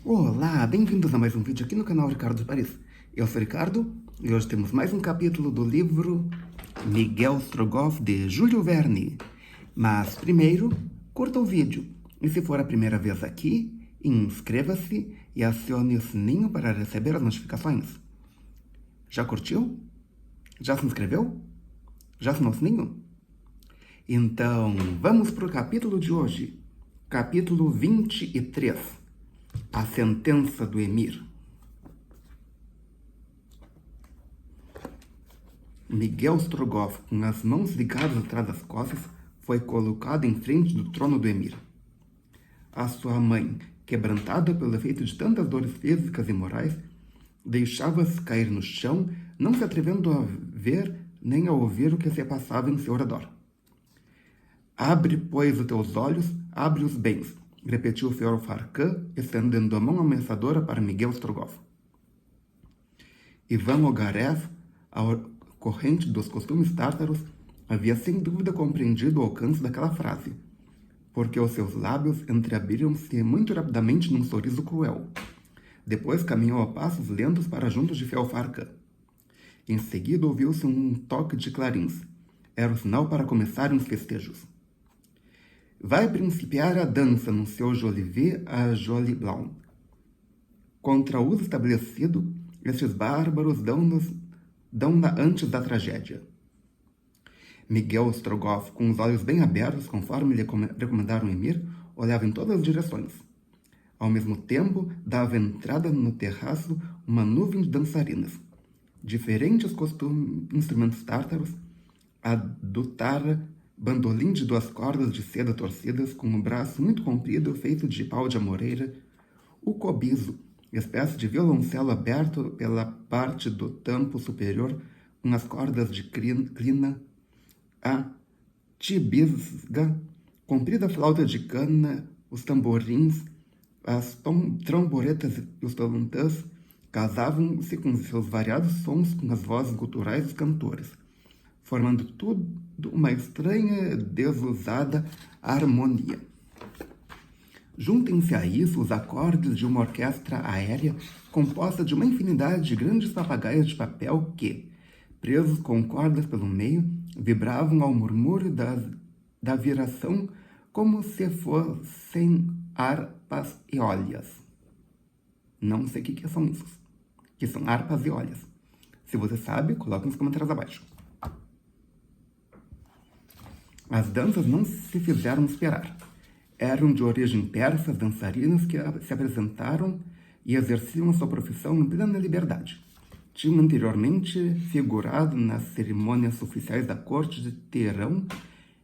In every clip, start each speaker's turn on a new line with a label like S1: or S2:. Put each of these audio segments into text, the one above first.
S1: Olá, bem-vindos a mais um vídeo aqui no canal Ricardo de Paris. Eu sou o Ricardo e hoje temos mais um capítulo do livro Miguel Strogoff de Júlio Verne. Mas primeiro, curta o vídeo e se for a primeira vez aqui, inscreva-se e acione o sininho para receber as notificações. Já curtiu? Já se inscreveu? Já assinou o sininho? Então, vamos para o capítulo de hoje. Capítulo 23. A sentença do Emir. Miguel Strogoff, com as mãos ligadas atrás das costas, foi colocado em frente do trono do Emir. A sua mãe, quebrantada pelo efeito de tantas dores físicas e morais, deixava-se cair no chão, não se atrevendo a ver nem a ouvir o que se passava em seu redor. Abre, pois, os teus olhos, abre-os bem, repetiu o Sr. Farquhar, estendendo a mão ameaçadora para Miguel Strogoff. Ivan Ogarev, ao corrente dos costumes tártaros, havia sem dúvida compreendido o alcance daquela frase, porque os seus lábios entreabriram-se muito rapidamente num sorriso cruel. Depois caminhou a passos lentos para junto de Farquhar. Em seguida ouviu-se um toque de clarins. Era o sinal para começarem os festejos. Vai principiar a dança no seu Jolivet a Jolie Blanc. Contra o uso estabelecido, estes bárbaros dão-na antes da tragédia. Miguel Strogoff, com os olhos bem abertos, conforme lhe recomendaram o Emir, olhava em todas as direções. Ao mesmo tempo, dava entrada no terraço uma nuvem de dançarinas. Diferentes instrumentos tártaros adotara bandolim de 2 cordas de seda torcidas com um braço muito comprido feito de pau de amoreira, o cobizo, espécie de violoncelo aberto pela parte do tampo superior com as cordas de crina, a tibisga, comprida flauta de cana, os tamborins, as tromboretas e os tantãs casavam-se com seus variados sons com as vozes guturais dos cantores, formando tudo uma estranha, desusada harmonia. Juntem-se a isso os acordes de uma orquestra aérea composta de uma infinidade de grandes papagaios de papel que, presos com cordas pelo meio, vibravam ao murmúrio da viração como se fossem harpas e olhas. Não sei o que são isso. Que são harpas e olhas. Se você sabe, coloque nos comentários abaixo. As danças não se fizeram esperar. Eram de origem persa as dançarinas que se apresentaram e exerciam sua profissão em plena liberdade. Tinham anteriormente figurado nas cerimônias oficiais da corte de Teherão,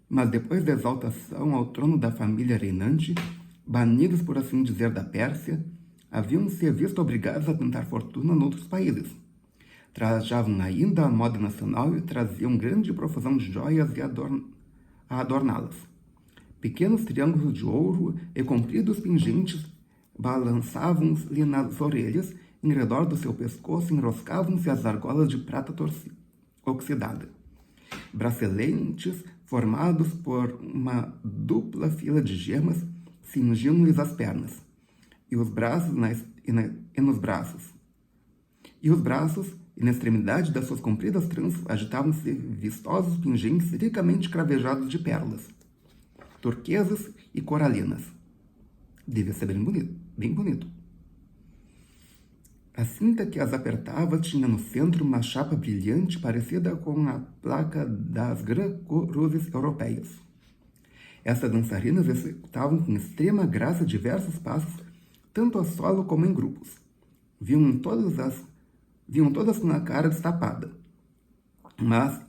S1: mas depois da exaltação ao trono da família reinante, banidos por assim dizer da Pérsia, haviam se visto obrigados a tentar fortuna em outros países. Trajavam ainda a moda nacional e traziam grande profusão de joias a adorná-las. Pequenos triângulos de ouro e compridos pingentes balançavam-lhe nas orelhas, em redor do seu pescoço enroscavam-se as argolas de prata oxidada. Braceletes formados por uma dupla fila de gemas cingiam-lhes as pernas, e os braços e na extremidade das suas compridas tranças agitavam-se vistosos pingentes ricamente cravejados de pérolas, turquesas e coralinas. Devia ser bem bonito. A cinta que as apertava tinha no centro uma chapa brilhante parecida com a placa das cruzes europeias. Essas dançarinas executavam com extrema graça diversos passos, tanto a solo como em grupos. Vinham todas com a cara destapada, mas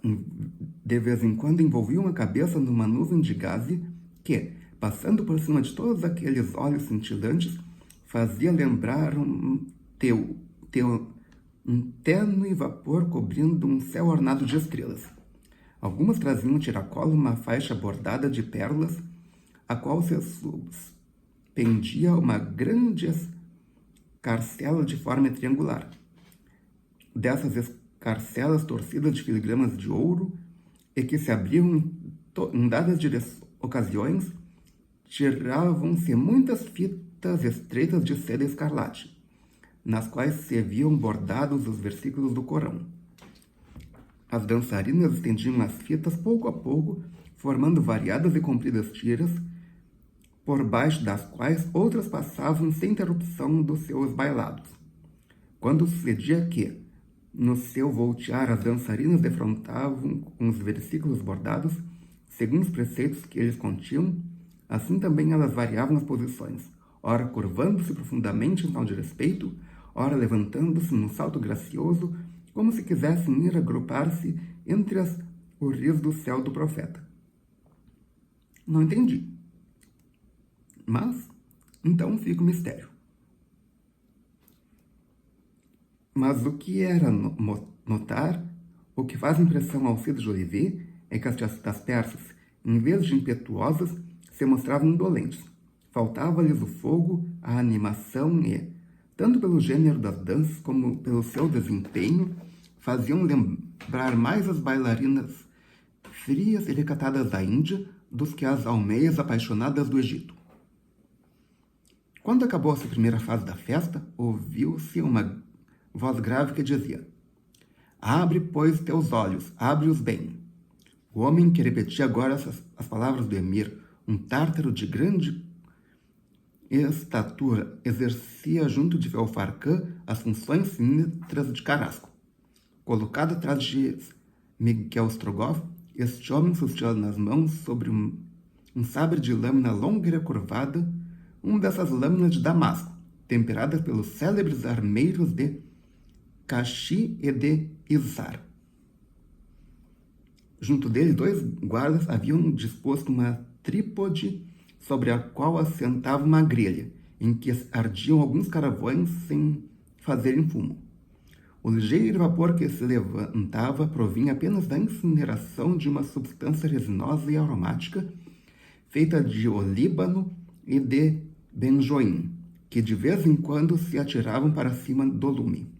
S1: de vez em quando envolviam a cabeça numa nuvem de gaze que, passando por cima de todos aqueles olhos cintilantes, fazia lembrar um tênue vapor cobrindo um céu ornado de estrelas. Algumas traziam tiracolo uma faixa bordada de pérolas, a qual se suspendia uma grande escarcela de forma triangular. Dessas escarcelas torcidas de filigramas de ouro e que se abriam em dadas ocasiões, tiravam-se muitas fitas estreitas de seda escarlate, nas quais se viam bordados os versículos do Corão. As dançarinas estendiam as fitas pouco a pouco, formando variadas e compridas tiras, por baixo das quais outras passavam sem interrupção dos seus bailados. Quando sucedia que, no seu voltear, as dançarinas defrontavam com os versículos bordados, segundo os preceitos que eles continham, assim também elas variavam as posições, ora curvando-se profundamente em sinal de respeito, ora levantando-se num salto gracioso, como se quisessem ir agrupar-se entre as hurrias do céu do profeta. Não entendi. Mas, então fica o mistério. Mas o que era notar, o que faz impressão ao Cid de Olivet, é que as persas, em vez de impetuosas, se mostravam indolentes. Faltava-lhes o fogo, a animação e, tanto pelo gênero das danças como pelo seu desempenho, faziam lembrar mais as bailarinas frias e recatadas da Índia do que as almeias apaixonadas do Egito. Quando acabou-se a primeira fase da festa, ouviu-se uma voz grave que dizia: "Abre, pois, teus olhos, abre-os bem." O homem que repetia agora as palavras do emir, um tártaro de grande estatura, exercia junto de Felfarcã as funções sinistras de carrasco. Colocado atrás de Miguel Strogoff, este homem sustinha nas mãos sobre um sabre de lâmina longa e recurvada, uma dessas lâminas de damasco, temperadas pelos célebres armeiros de Kashi e de Izar. Junto dele, 2 guardas haviam disposto uma trípode sobre a qual assentava uma grelha, em que ardiam alguns carvões sem fazerem fumo. O ligeiro vapor que se levantava provinha apenas da incineração de uma substância resinosa e aromática, feita de olíbano e de benjoim, que de vez em quando se atiravam para cima do lume.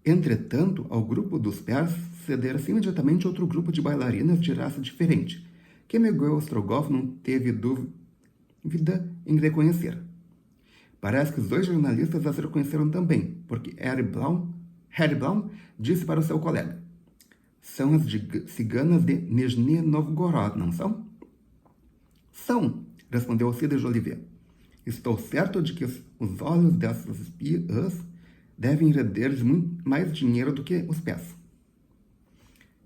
S1: Entretanto, ao grupo dos persas cedera-se imediatamente outro grupo de bailarinas de raça diferente, que Miguel Strogoff não teve dúvida em reconhecer. Parece que os 2 jornalistas as reconheceram também, porque Harry Bloom disse para o seu colega: "São as ciganas de Nizhny Novgorod, não são?" "São", respondeu Cid de Olivet. "Estou certo de que os olhos dessas espiãs devem render-lhes muito mais dinheiro do que os pés."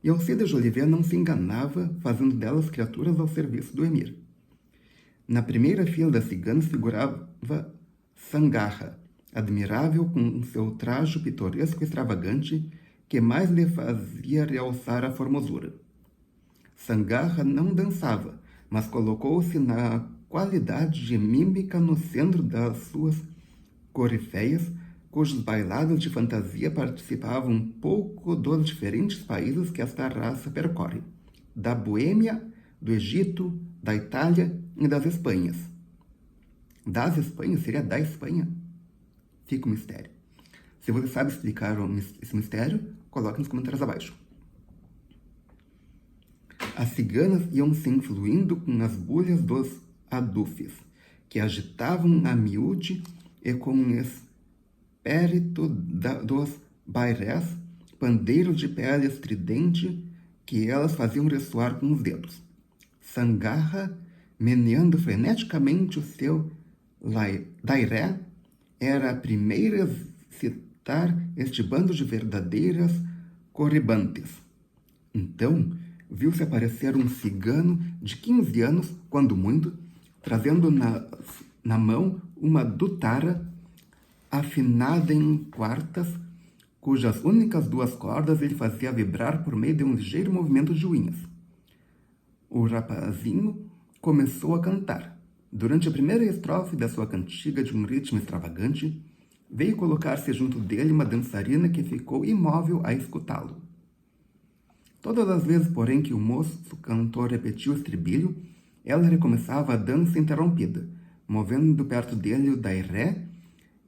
S1: E Alcide de Olivet não se enganava, fazendo delas criaturas ao serviço do emir. Na primeira fila das ciganas figurava Sangarra, admirável com seu traje pitoresco e extravagante, que mais lhe fazia realçar a formosura. Sangarra não dançava, mas colocou-se na qualidade de mímica no centro das suas corifeias, cujos bailados de fantasia participavam um pouco dos diferentes países que esta raça percorre, da Boêmia, do Egito, da Itália e das Espanhas. Das Espanhas? Seria da Espanha? Fica o mistério. Se você sabe explicar esse mistério, coloque nos comentários abaixo. As ciganas iam se influindo com as bulhas dos adufes, que agitavam a miúde, e com o espírito dos bairés, pandeiros de pele estridente, que elas faziam ressoar com os dedos. Sangarra, meneando freneticamente o seu dairé, era a primeira a citar este bando de verdadeiras corribantes. Então, viu-se aparecer um cigano de 15 anos, quando muito, trazendo na mão uma dutara afinada em quartas, cujas únicas 2 cordas ele fazia vibrar por meio de um ligeiro movimento de unhas. O rapazinho começou a cantar. Durante a primeira estrofe da sua cantiga de um ritmo extravagante, veio colocar-se junto dele uma dançarina que ficou imóvel a escutá-lo. Todas as vezes, porém, que o moço cantor repetiu o estribilho, ela recomeçava a dança interrompida, movendo perto dele o dairé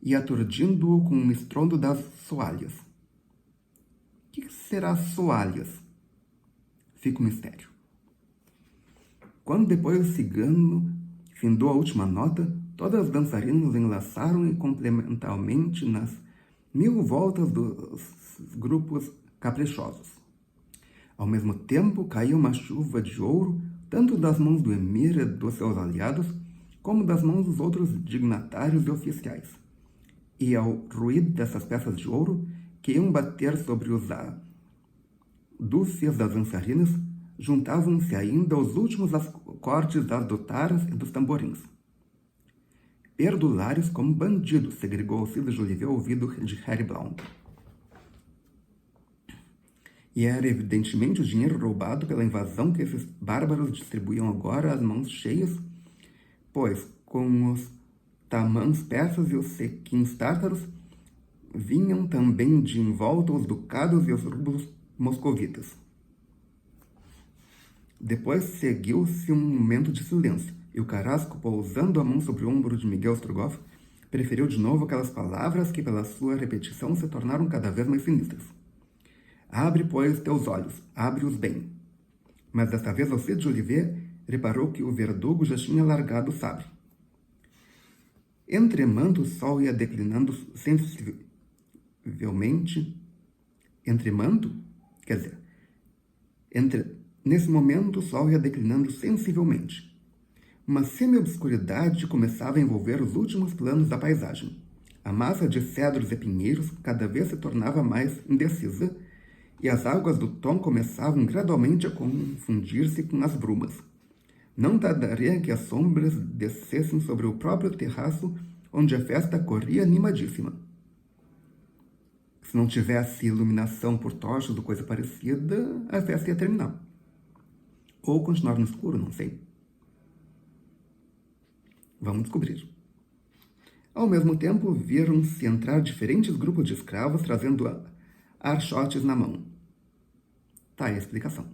S1: e aturdindo-o com um estrondo das soalhas. O que será soalhas? Fica o mistério. Quando depois o cigano findou a última nota, todas as dançarinas enlaçaram e complementarmente nas 1000 voltas dos grupos caprichosos. Ao mesmo tempo, caía uma chuva de ouro, tanto das mãos do emir e dos seus aliados, como das mãos dos outros dignatários e oficiais. E ao ruído dessas peças de ouro, que iam bater sobre os dúcias das dançarinas, juntavam-se ainda os últimos acordes das dotaras e dos tamborins. Perdulários como bandidos, segregou Cida Jolivet ao ouvido de Harry Blount. E era evidentemente o dinheiro roubado pela invasão que esses bárbaros distribuíam agora às mãos cheias, pois, com os tamãs persas e os sequins tártaros, vinham também de em volta os ducados e os rublos moscovitas. Depois seguiu-se um momento de silêncio, e o Carrasco, pousando a mão sobre o ombro de Miguel Strogoff, preferiu de novo aquelas palavras que, pela sua repetição, se tornaram cada vez mais sinistras. Abre, pois, teus olhos, abre-os bem. Mas desta vez Alcide Jolivet reparou que o verdugo já tinha largado o sabre. Entremanto o sol ia declinando sensivelmente. Nesse momento o sol ia declinando sensivelmente. Uma semi-obscuridade começava a envolver os últimos planos da paisagem. A massa de cedros e pinheiros cada vez se tornava mais indecisa, e as águas do Tom começavam gradualmente a confundir-se com as brumas. Não tardaria que as sombras descessem sobre o próprio terraço, onde a festa corria animadíssima. Se não tivesse iluminação por tochas ou coisa parecida, a festa ia terminar. Ou continuar no escuro, não sei. Vamos descobrir. Ao mesmo tempo, viram-se entrar diferentes grupos de escravos trazendo archotes na mão. Tá aí a explicação.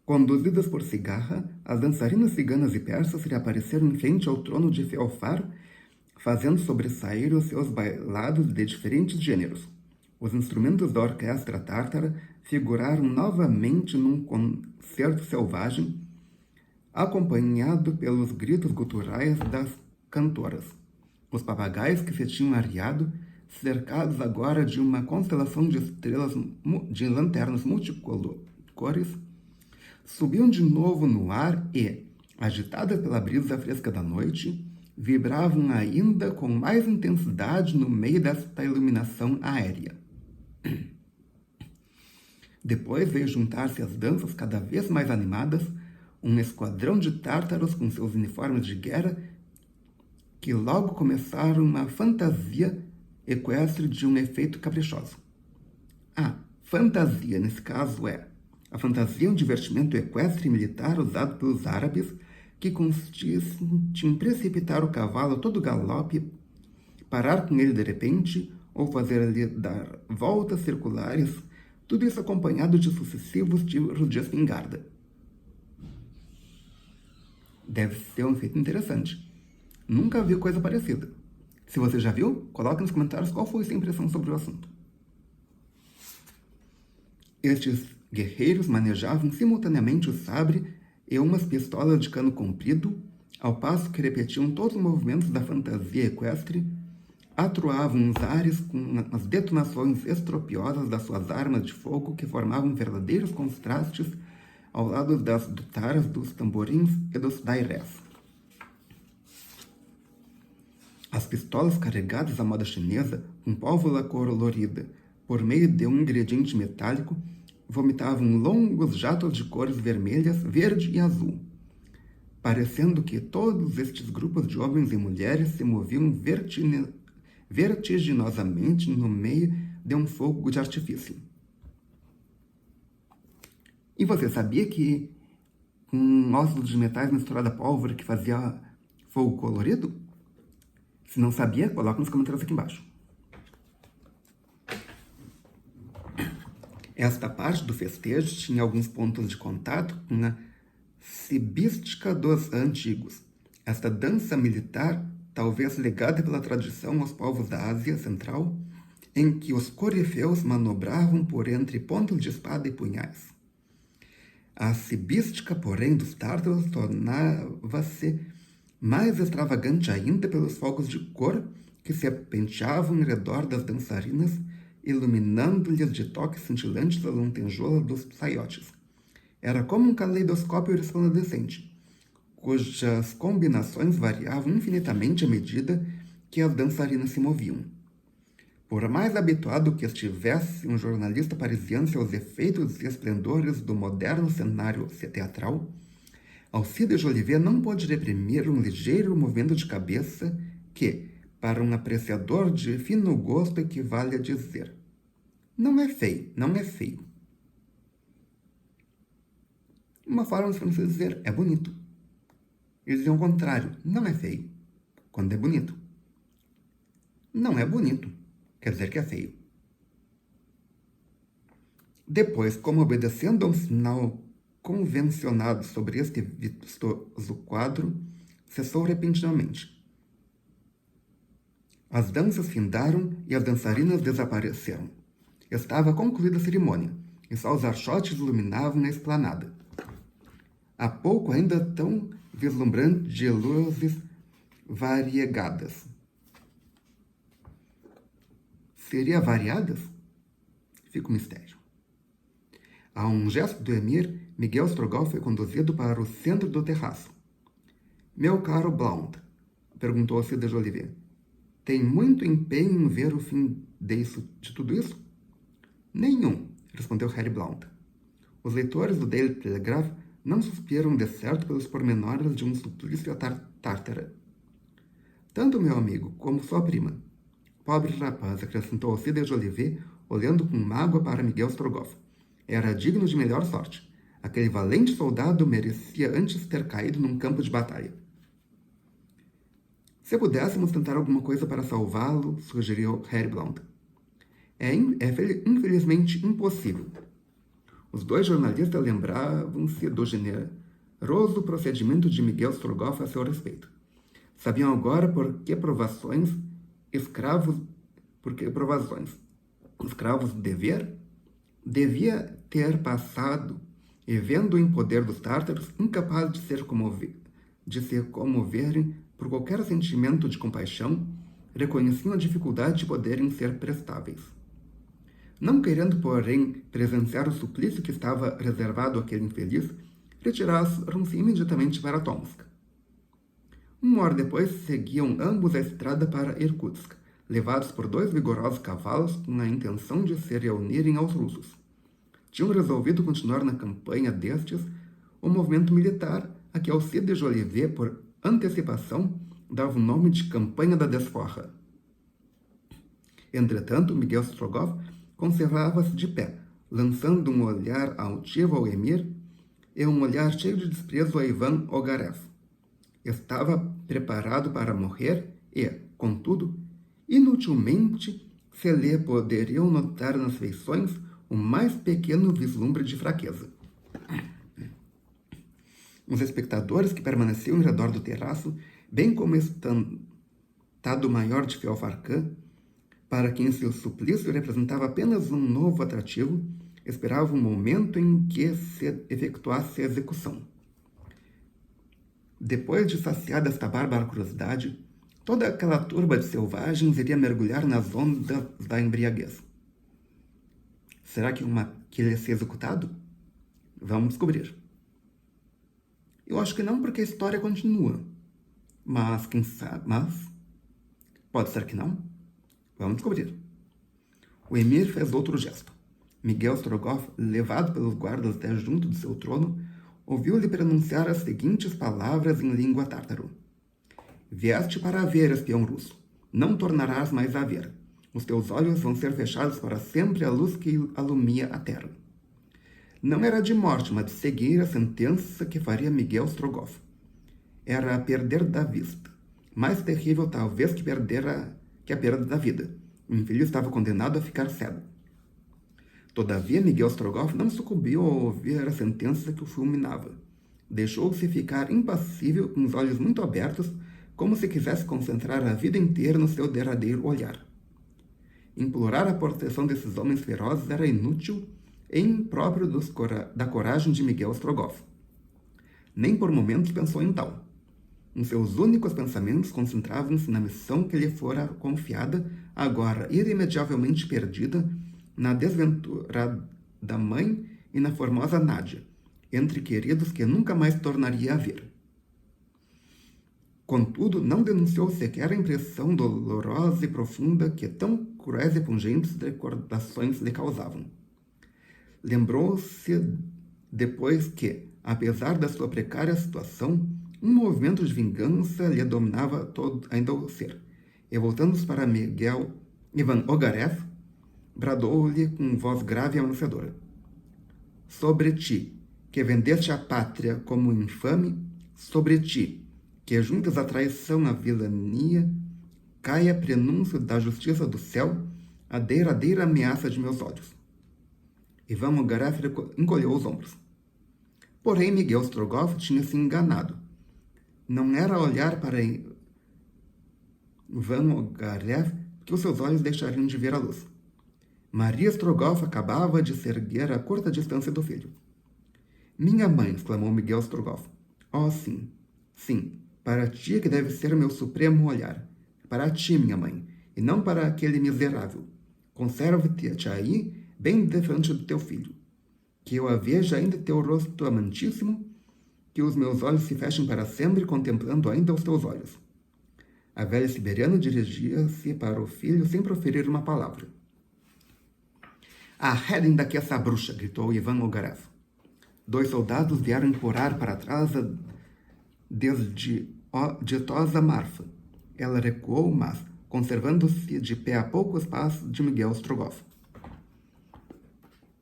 S1: Conduzidas por cigarra, as dançarinas ciganas e persas reapareceram em frente ao trono de Feofar, fazendo sobressair os seus bailados de diferentes gêneros. Os instrumentos da orquestra tártara figuraram novamente num concerto selvagem, acompanhado pelos gritos guturais das cantoras. Os papagaios que se tinham arriado, cercados agora de uma constelação de estrelas de lanternas multicores, subiam de novo no ar e, agitadas pela brisa fresca da noite, vibravam ainda com mais intensidade no meio desta iluminação aérea. Depois veio juntar-se às danças cada vez mais animadas um esquadrão de tártaros com seus uniformes de guerra, que logo começaram uma fantasia equestre de um efeito caprichoso. A fantasia, nesse caso, a fantasia é um divertimento equestre e militar usado pelos árabes, que consiste em precipitar o cavalo a todo galope, parar com ele de repente, ou fazer-lhe dar voltas circulares, tudo isso acompanhado de sucessivos tiros de espingarda. Deve ser um efeito interessante. Nunca vi coisa parecida. Se você já viu, coloque nos comentários qual foi sua impressão sobre o assunto. Estes guerreiros manejavam simultaneamente o sabre e umas pistolas de cano comprido, ao passo que repetiam todos os movimentos da fantasia equestre, atroavam os ares com as detonações estropiosas das suas armas de fogo que formavam verdadeiros contrastes ao lado das dutaras, dos tamborins e dos dairés. As pistolas carregadas à moda chinesa, com pólvora colorida, por meio de um ingrediente metálico, vomitavam longos jatos de cores vermelhas, verde e azul, parecendo que todos estes grupos de homens e mulheres se moviam vertiginosamente no meio de um fogo de artifício. E você sabia que com óxido de metais misturado a pólvora que fazia fogo colorido? Se não sabia, coloca nos comentários aqui embaixo. Esta parte do festejo tinha alguns pontos de contato com a cibística dos antigos. Esta dança militar, talvez legada pela tradição aos povos da Ásia Central, em que os corifeus manobravam por entre pontos de espada e punhais. A cibística, porém, dos tártaros tornava-se mais extravagante ainda pelos fogos de cor que se penteavam em redor das dançarinas, iluminando-lhes de toques cintilantes a lantejola dos saiotes. Era como um caleidoscópio resplandecente, cujas combinações variavam infinitamente à medida que as dançarinas se moviam. Por mais habituado que estivesse um jornalista parisiense aos efeitos e esplendores do moderno cenário teatral, Alcide Jolivet não pôde reprimir um ligeiro movimento de cabeça que, para um apreciador de fino gosto, equivale a dizer: não é feio, não é feio. Uma forma dos franceses dizer: é bonito. Eles diziam o contrário: não é feio, quando é bonito. Não é bonito, quer dizer que é feio. Depois, como obedecendo a um sinal convencionado sobre este vistoso quadro, cessou repentinamente. As danças findaram e as dançarinas desapareceram. Estava concluída a cerimônia, e só os archotes iluminavam a esplanada. Há pouco ainda tão vislumbrante de luzes variegadas. Seria variadas? Fica o mistério. A um gesto do emir, Miguel Strogoff foi conduzido para o centro do terraço. Meu caro Blount, perguntou Alcide Jolivet, tem muito empenho em ver o fim de tudo isso? Nenhum, respondeu Harry Blount. Os leitores do Daily Telegraph não suspiram de certo pelos pormenores de um suplício tártara. Tanto meu amigo como sua prima. Pobre rapaz, acrescentou Alcide Jolivet, olhando com mágoa para Miguel Strogoff. Era digno de melhor sorte. Aquele valente soldado merecia antes ter caído num campo de batalha. Se pudéssemos tentar alguma coisa para salvá-lo, sugeriu Harry Blount. É infelizmente impossível. Os dois jornalistas lembravam-se do generoso procedimento de Miguel Strogoff a seu respeito. Sabiam agora por que provações escravos do dever devia ter passado e, vendo em poder dos tártaros, incapaz de se comoverem por qualquer sentimento de compaixão, reconheciam a dificuldade de poderem ser prestáveis. Não querendo, porém, presenciar o suplício que estava reservado àquele infeliz, retiraram-se imediatamente para Tomsk. Uma hora depois, seguiam ambos a estrada para Irkutsk, levados por 2 vigorosos cavalos com a intenção de se reunirem aos russos. Tinham resolvido continuar na campanha destes o movimento militar a que Alcide Jolivet, por antecipação, dava o nome de Campanha da Desforra. Entretanto, Miguel Strogoff conservava-se de pé, lançando um olhar altivo ao emir e um olhar cheio de desprezo a Ivan Ogarev. Estava preparado para morrer e, contudo, inutilmente se lhe poderiam notar nas feições o mais pequeno vislumbre de fraqueza. Os espectadores que permaneciam em redor do terraço, bem como o Estado-Maior de Felfarcan, para quem seu suplício representava apenas um novo atrativo, esperavam o momento em que se efetuasse a execução. Depois de saciada esta bárbara curiosidade, toda aquela turba de selvagens iria mergulhar nas ondas da embriaguez. Será que ele ia ser executado? Vamos descobrir. Eu acho que não, porque a história continua. Mas, quem sabe? Pode ser que não. Vamos descobrir. O emir fez outro gesto. Miguel Strogoff, levado pelos guardas até junto de seu trono, ouviu-lhe pronunciar as seguintes palavras em língua tártaro. Vieste para ver, espião russo. Não tornarás mais a ver. Os teus olhos vão ser fechados para sempre à luz que alumia a terra. Não era de morte, mas de cegueira a sentença que faria Miguel Strogoff. Era a perder da vista. Mais terrível, talvez, que a perda da vida. O infeliz estava condenado a ficar cego. Todavia, Miguel Strogoff não sucumbiu ao ouvir a sentença que o fulminava. Deixou-se ficar impassível, com os olhos muito abertos, como se quisesse concentrar a vida inteira no seu derradeiro olhar. Implorar a proteção desses homens ferozes era inútil e impróprio da coragem de Miguel Strogoff. Nem por momentos pensou em tal. Os seus únicos pensamentos concentravam-se na missão que lhe fora confiada, agora irremediavelmente perdida, na desventurada mãe e na formosa Nádia, entre queridos que nunca mais tornaria a ver. Contudo, não denunciou sequer a impressão dolorosa e profunda que tão cruéis e pungentes recordações lhe causavam. Lembrou-se depois que, apesar da sua precária situação, um movimento de vingança lhe dominava todo ainda o ser, e voltando-se para Miguel Ivan Ogarev, bradou-lhe com voz grave e ameaçadora: sobre ti, que vendeste a pátria como infame, sobre ti, que juntas a traição à vilania, caia prenúncio da justiça do céu, a derradeira ameaça de meus olhos. Ivan Ogarev encolheu os ombros. Porém, Miguel Strogoff tinha se enganado. Não era olhar para Ivan Ogarev que os seus olhos deixariam de ver a luz. Maria Strogoff acabava de se erguer a curta distância do filho. Minha mãe, exclamou Miguel Strogoff. Oh, sim, sim, para ti que deve ser meu supremo olhar. Para ti, minha mãe, e não para aquele miserável. Conserve-te aí, bem defronte do teu filho. Que eu a veja ainda teu rosto amantíssimo, que os meus olhos se fechem para sempre, contemplando ainda os teus olhos. A velha siberiana dirigia-se para o filho sem proferir uma palavra. Arredem daqui essa bruxa, gritou Ivan Ogarev. 2 soldados vieram empurrar para trás a desditosa Marfa. Ela recuou, mas, conservando-se de pé a poucos passos de Miguel Strogoff.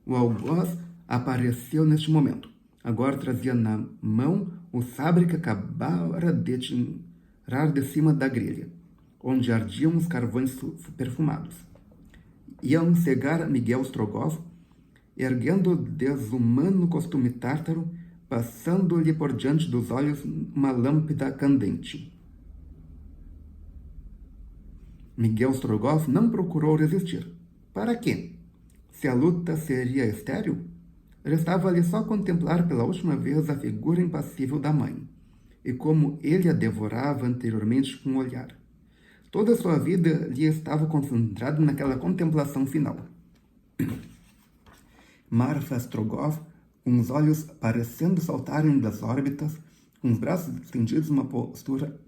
S1: O algoz apareceu neste momento. Agora trazia na mão o sabre que acabara de tirar de cima da grelha, onde ardiam os carvões perfumados. Iam cegar Miguel Strogoff, erguendo o desumano costume tártaro, passando-lhe por diante dos olhos uma lâmpada candente. Miguel Strogoff não procurou resistir. Para quê? Se a luta seria estéril, restava-lhe só contemplar pela última vez a figura impassível da mãe, e como ele a devorava anteriormente com o olhar. Toda a sua vida lhe estava concentrada naquela contemplação final. Marfa Strogoff, com os olhos parecendo saltarem das órbitas, com os braços estendidos numa postura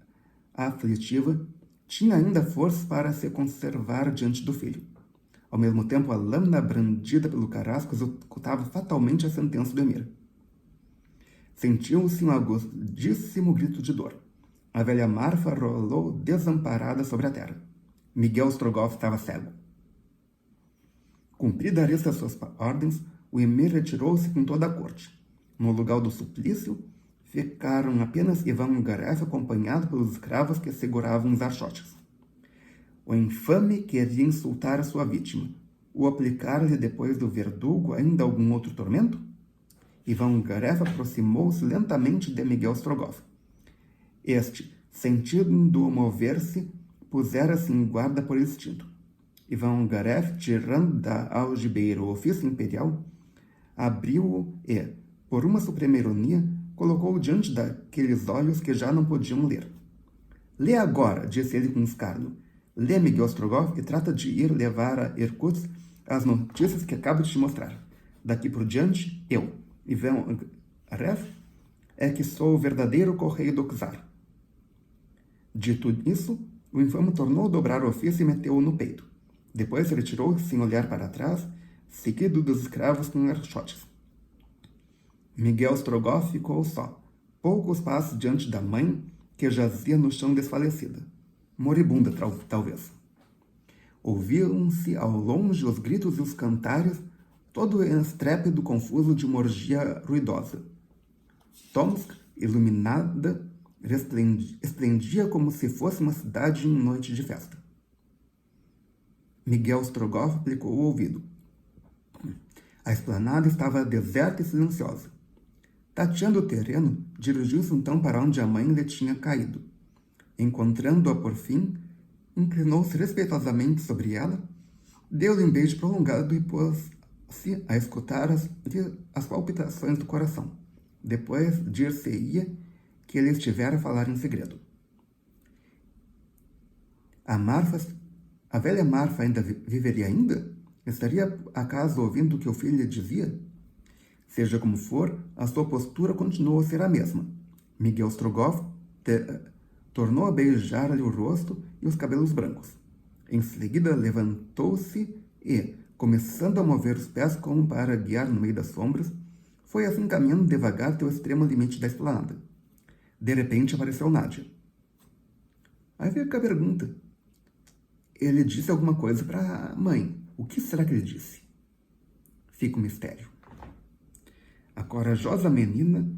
S1: aflitiva, tinha ainda força para se conservar diante do filho. Ao mesmo tempo, a lâmina brandida pelo carrasco executava fatalmente a sentença do Emir. Sentiu-se um agudíssimo grito de dor. A velha Marfa rolou desamparada sobre a terra. Miguel Strogoff estava cego. Cumprida a estas suas ordens, o Emir retirou-se com toda a corte. No lugar do suplício, ficaram apenas Ivan Ogarev acompanhado pelos escravos que seguravam os archotes. O infame queria insultar a sua vítima. O aplicar-lhe depois do verdugo ainda algum outro tormento? Ivan Ogarev aproximou-se lentamente de Miguel Strogoff. Este, sentindo-o mover-se, pusera-se em guarda por instinto. Ivan Ogarev, tirando da algibeira o ofício imperial, abriu-o e, por uma suprema ironia, colocou-o diante daqueles olhos que já não podiam ler. Lê agora, disse ele com escárnio. Lê, Miguel Strogoff, e trata de ir levar a Irkutsk as notícias que acabo de te mostrar. Daqui por diante, eu, Ivan Ogarev, é que sou o verdadeiro correio do czar. Dito isso, o infame tornou a dobrar o ofício e meteu-o no peito. Depois retirou-se sem olhar para trás, seguido dos escravos com archotes. Miguel Strogoff ficou só, poucos passos diante da mãe, que jazia no chão desfalecida. Moribunda, talvez. Ouviam-se ao longe os gritos e os cantares, todo o estrépito confuso de uma orgia ruidosa. Tomsk, iluminada, esplendia como se fosse uma cidade em noite de festa. Miguel Strogoff aplicou o ouvido. A esplanada estava deserta e silenciosa. Tateando o terreno, dirigiu-se então para onde a mãe lhe tinha caído. Encontrando-a por fim, inclinou-se respeitosamente sobre ela, deu-lhe um beijo prolongado e pôs-se a escutar as palpitações do coração. Depois dir-se-ia que ele estivera a falar em segredo. A velha Marfa ainda viveria ainda? Estaria acaso ouvindo o que o filho lhe dizia? Seja como for, a sua postura continuou a ser a mesma. Miguel Strogoff tornou a beijar-lhe o rosto e os cabelos brancos. Em seguida, levantou-se e, começando a mover os pés como para guiar no meio das sombras, foi assim caminhando devagar até o extremo limite da esplanada. De repente apareceu Nádia. Aí veio a pergunta. Ele disse alguma coisa para a mãe. O que será que ele disse? Fica um mistério. A corajosa menina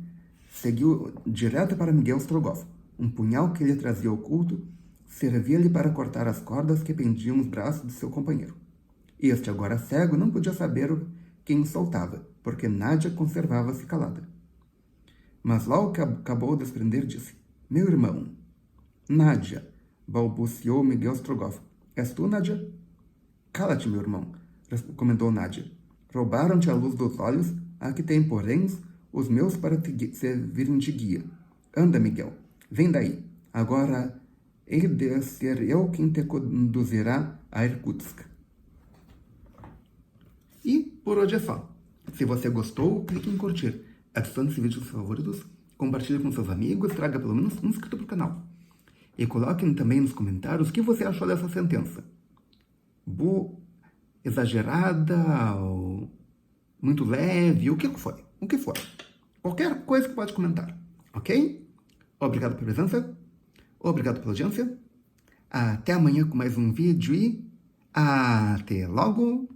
S1: seguiu direto para Miguel Strogoff. Um punhal que ele trazia oculto servia-lhe para cortar as cordas que pendiam os braços de seu companheiro. Este, agora cego, não podia saber quem o soltava, porque Nádia conservava-se calada. Mas logo que acabou de desprender, disse: Meu irmão. Nádia, balbuciou Miguel Strogoff. És tu, Nádia? Cala-te, meu irmão, comentou Nádia. Roubaram-te a luz dos olhos, aqui tem, porém, os meus para te servirem de guia. Anda, Miguel, vem daí. Agora hei de ser eu quem te conduzirá a Irkutsk. E por hoje é só. Se você gostou, clique em curtir. Adicione esse vídeo aos favoritos, compartilhe com seus amigos, traga pelo menos um inscrito para o canal. E coloquem também nos comentários o que você achou dessa sentença. Exagerada, ou muito leve, o que foi? O que for. Qualquer coisa que pode comentar, ok? Obrigado pela presença, obrigado pela audiência. Até amanhã com mais um vídeo e até logo!